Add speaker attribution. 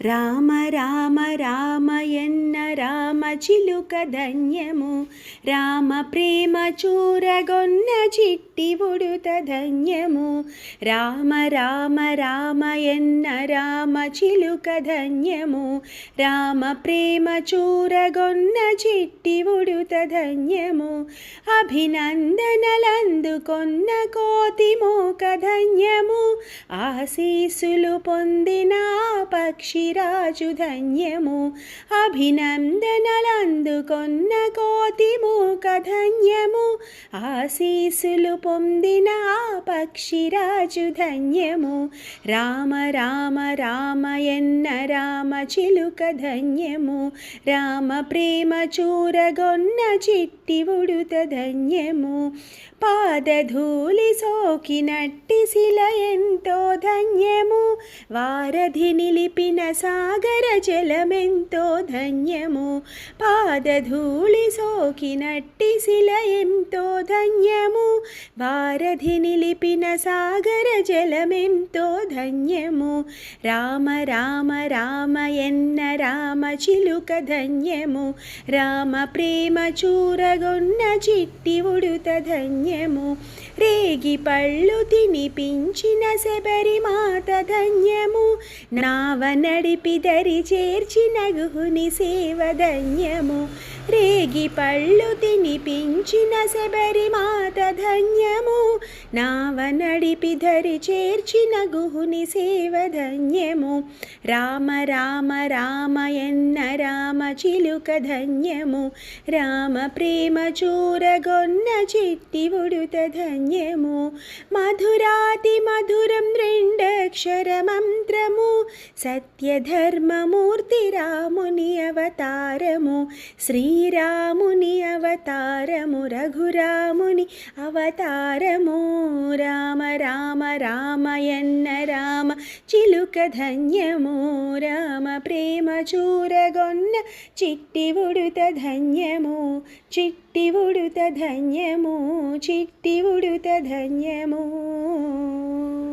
Speaker 1: రామ రామ రామయన్న రామ చిలుక ధన్యము, రామ ప్రేమ చూరగొన్న చిట్టి ఉడుత ధన్యము. రామ రామ రామయన్న రామ చిలుక ధన్యము, రామ ప్రేమ చూరగొన్న చిట్టి ఉడుత ధన్యము. అభినందనలందుకొన్న కోతి మోక ధన్యము, ఆశీసులు పొందిన పక్షిరాజు ధన్యము. అభినందనలందుకొన్న కోతి మూక ధన్యము, ఆశీసులు పొందిన పక్షిరాజు ధన్యము. రామ రామ రామయన్న రామ చిలుక ధన్యము, రామ ప్రేమ చూరగొన్న చిట్టి ఉడుత ధన్యము. పాదధూళి సోకినట్టి శిల ఎంతో ధన్యము, వారధి నిలిపిన సాగర జలమెంతో ధన్యము. పాదధూళి సోకినట్టి శిల ఎంతో ధన్యము, వారధి నిలిపిన సాగర జలమెంతో ధన్యము. రామ రామ రామయన్న రామ చిలుక ధన్యము, రామ ప్రేమ చూరగొన్న చిట్టి ఉడుత ధన్యము. రేగి పళ్ళు తినిపించిన శబరిమాత ధన్యము, నావ నడిపి దరి చేర్చిన గుహుని సేవ ధన్యము. రేగి పళ్ళు తినిపించిన శబరిమాత ధన్యము, నావ నడిపి దరి చేర్చిన గుహుని సేవ ధన్యము. రామ రామ రామయన్న రామ చిలుక ధన్యము, రామ ప్రేమ చూరగొన్న చిట్టి ఉడుత ధన్యము. మధురాతి మధురం రెండక్షర మంత్రము, సత్యధర్మమూర్తి రాముని అవతారము. శ్రీరాముని అవతారము, రఘురాముని అవతారము. రామ రామ రామయన్న రామ చిలుక ధన్యము, రామ ప్రేమ చూరగొన్న చిట్టి ఉడుత ధన్యము. చిట్టి ఉడుత ధన్యము, చిట్టి ఉడుత ధన్యము.